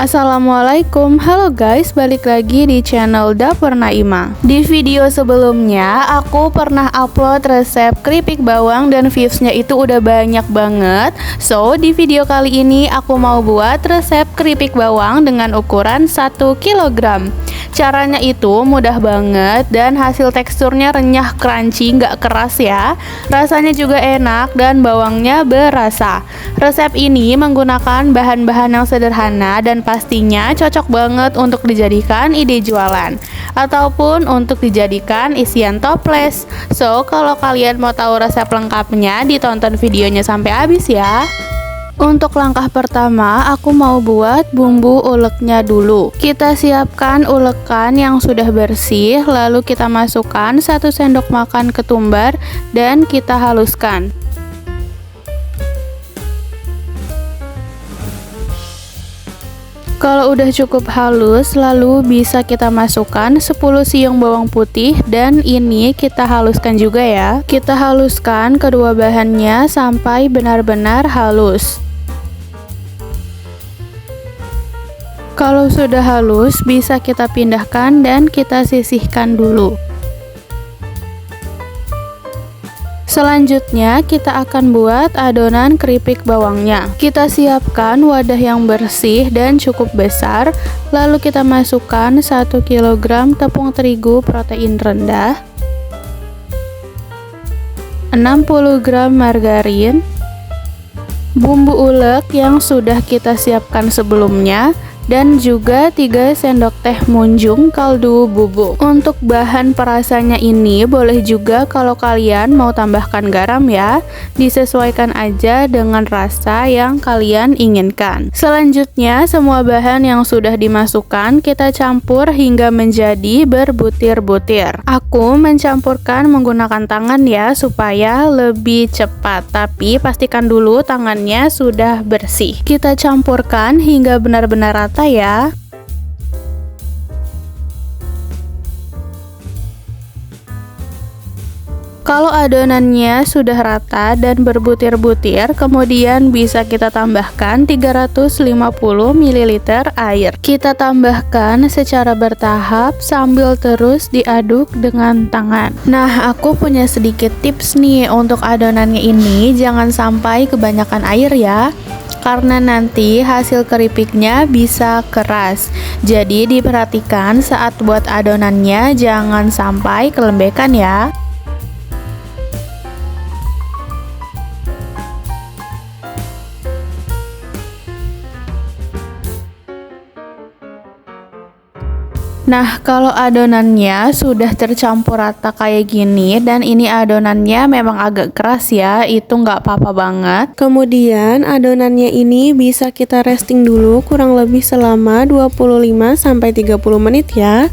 Assalamualaikum, halo guys, balik lagi di channel Dapur Naima. Di video sebelumnya aku pernah upload resep keripik bawang dan viewsnya itu udah banyak banget. So di video kali ini aku mau buat resep keripik bawang dengan ukuran 1 kg. Caranya itu mudah banget dan hasil teksturnya renyah, crunchy, nggak keras ya. Rasanya juga enak dan bawangnya berasa. Resep ini menggunakan bahan-bahan yang sederhana dan pastinya cocok banget untuk dijadikan ide jualan ataupun untuk dijadikan isian toples. So, kalau kalian mau tahu resep lengkapnya, ditonton videonya sampai habis ya. Untuk langkah pertama, aku mau buat bumbu uleknya dulu. Kita siapkan ulekan yang sudah bersih, lalu kita masukkan 1 sendok makan ketumbar dan kita haluskan. Kalau udah cukup halus, lalu bisa kita masukkan 10 siung bawang putih dan ini kita haluskan juga ya. Kita haluskan kedua bahannya sampai benar-benar halus. Kalau sudah halus, bisa kita pindahkan dan kita sisihkan dulu. Selanjutnya, kita akan buat adonan keripik bawangnya. Kita siapkan wadah yang bersih dan cukup besar, lalu kita masukkan 1 kg tepung terigu protein rendah, 60 gram margarin, bumbu ulek yang sudah kita siapkan sebelumnya, dan juga 3 sendok teh munjung kaldu bubuk. Untuk bahan perasanya ini boleh juga kalau kalian mau tambahkan garam ya, disesuaikan aja dengan rasa yang kalian inginkan. Selanjutnya, semua bahan yang sudah dimasukkan kita campur hingga menjadi berbutir-butir. Aku mencampurkan menggunakan tangan ya supaya lebih cepat, tapi pastikan dulu tangannya sudah bersih. Kita campurkan hingga benar-benar rata ya. Kalau adonannya sudah rata dan berbutir-butir, kemudian bisa kita tambahkan 350 ml air. Kita tambahkan secara bertahap sambil terus diaduk dengan tangan. Nah, aku punya sedikit tips nih untuk adonannya ini, jangan sampai kebanyakan air ya, karena nanti hasil keripiknya bisa keras. Jadi diperhatikan saat buat adonannya, jangan sampai kelembekan ya. Nah, kalau adonannya sudah tercampur rata kayak gini dan ini adonannya memang agak keras ya, itu nggak apa-apa banget. Kemudian adonannya ini bisa kita resting dulu kurang lebih selama 25-30 menit ya.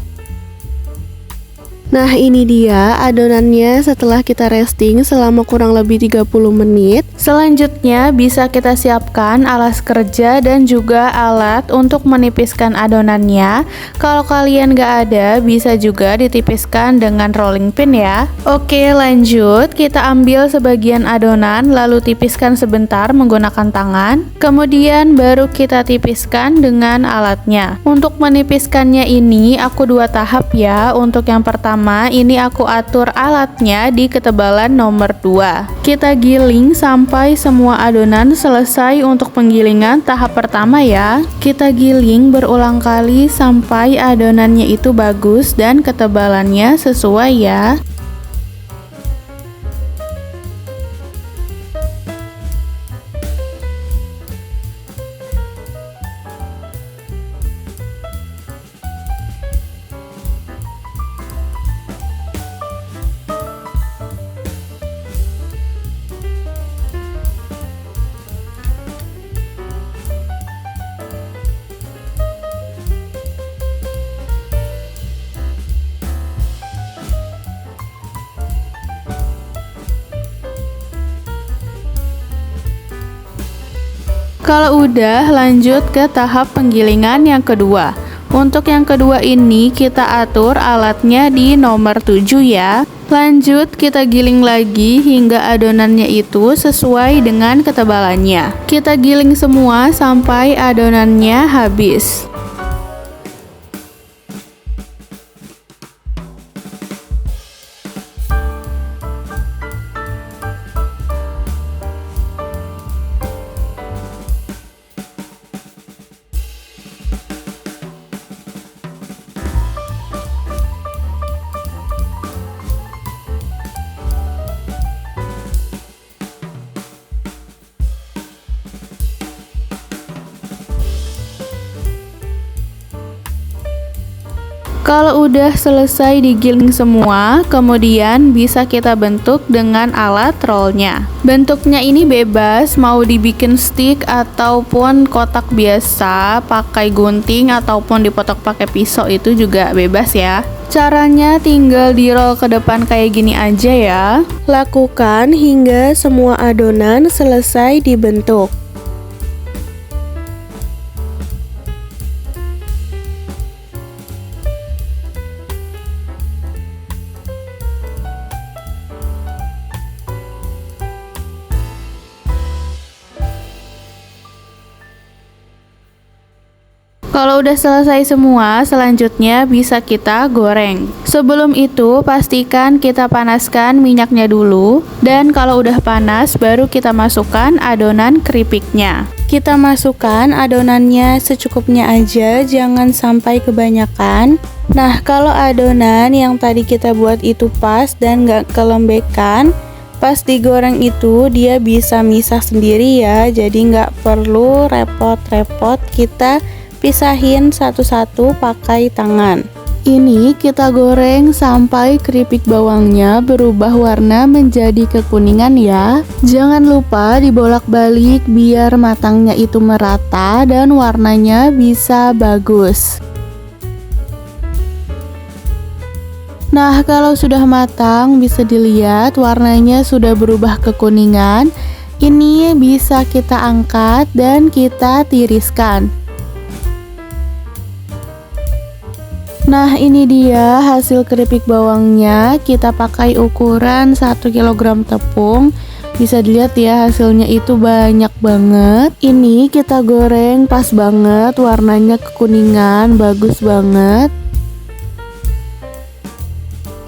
Nah, ini dia adonannya setelah kita resting selama kurang lebih 30 menit. Selanjutnya bisa kita siapkan alas kerja dan juga alat untuk menipiskan adonannya. Kalau kalian gak ada, bisa juga ditipiskan dengan rolling pin ya. Oke, lanjut. Kita ambil sebagian adonan lalu tipiskan sebentar menggunakan tangan. Kemudian baru kita tipiskan dengan alatnya. Untuk menipiskannya ini aku 2 tahap ya. Untuk yang pertama, ini aku atur alatnya di ketebalan nomor 2. Kita giling sampai semua adonan selesai untuk penggilingan tahap pertama ya. Kita giling berulang kali sampai adonannya itu bagus dan ketebalannya sesuai ya. Kalau udah, lanjut ke tahap penggilingan yang kedua. Untuk yang kedua ini kita atur alatnya di nomor 7 ya. Lanjut kita giling lagi hingga adonannya itu sesuai dengan ketebalannya. Kita giling semua sampai adonannya habis. Kalau udah selesai digiling semua, kemudian bisa kita bentuk dengan alat rollnya. Bentuknya ini bebas, mau dibikin stick ataupun kotak biasa, pakai gunting ataupun dipotong pakai pisau itu juga bebas ya. Caranya tinggal di roll ke depan kayak gini aja ya. Lakukan hingga semua adonan selesai dibentuk. Kalau udah selesai semua, selanjutnya bisa kita goreng. Sebelum itu, pastikan kita panaskan minyaknya dulu. Dan kalau udah panas, baru kita masukkan adonan keripiknya. Kita masukkan adonannya secukupnya aja, jangan sampai kebanyakan. Nah, kalau adonan yang tadi kita buat itu pas dan gak kelembekan, pas digoreng itu dia bisa misah sendiri ya. Jadi gak perlu repot-repot kita pisahin satu-satu pakai tangan. Ini kita goreng sampai keripik bawangnya berubah warna menjadi kekuningan ya. Jangan lupa dibolak-balik biar matangnya itu merata dan warnanya bisa bagus. Nah, kalau sudah matang bisa dilihat warnanya sudah berubah kekuningan. Ini bisa kita angkat dan kita tiriskan. Nah, ini dia hasil keripik bawangnya. Kita pakai ukuran 1 kg tepung. Bisa dilihat ya hasilnya itu banyak banget. Ini kita goreng pas banget, warnanya kekuningan, bagus banget.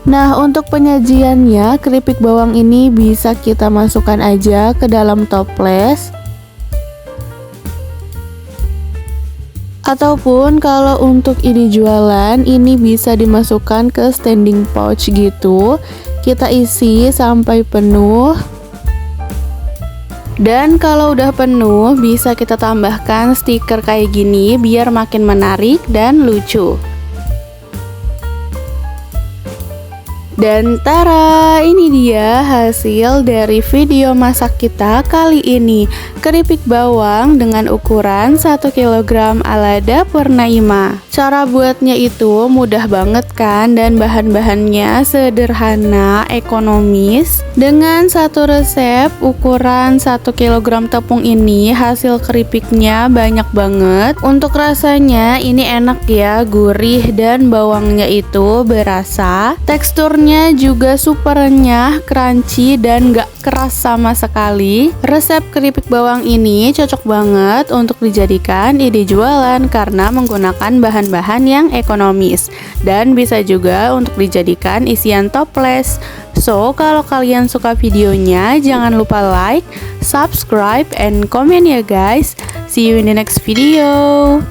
Nah, untuk penyajiannya keripik bawang ini bisa kita masukkan aja ke dalam toples. Ataupun kalau untuk ini jualan, ini bisa dimasukkan ke standing pouch gitu. Kita isi sampai penuh. Dan kalau udah penuh, bisa kita tambahkan stiker kayak gini biar makin menarik dan lucu. Dan tara, ini dia hasil dari video masak kita kali ini. Keripik bawang dengan ukuran 1 kg ala Dapur Naimah. Cara buatnya itu mudah banget kan, dan bahan-bahannya sederhana, ekonomis. Dengan satu resep ukuran 1 kg tepung ini, hasil keripiknya banyak banget. Untuk rasanya ini enak ya, gurih dan bawangnya itu berasa. Teksturnya juga super renyah, crunchy dan gak keras sama sekali. Resep keripik bawang ini cocok banget untuk dijadikan ide jualan karena menggunakan bahan-bahan yang ekonomis, dan bisa juga untuk dijadikan isian toples. So, kalau kalian suka videonya, jangan lupa like, subscribe, and comment ya guys. See you in the next video.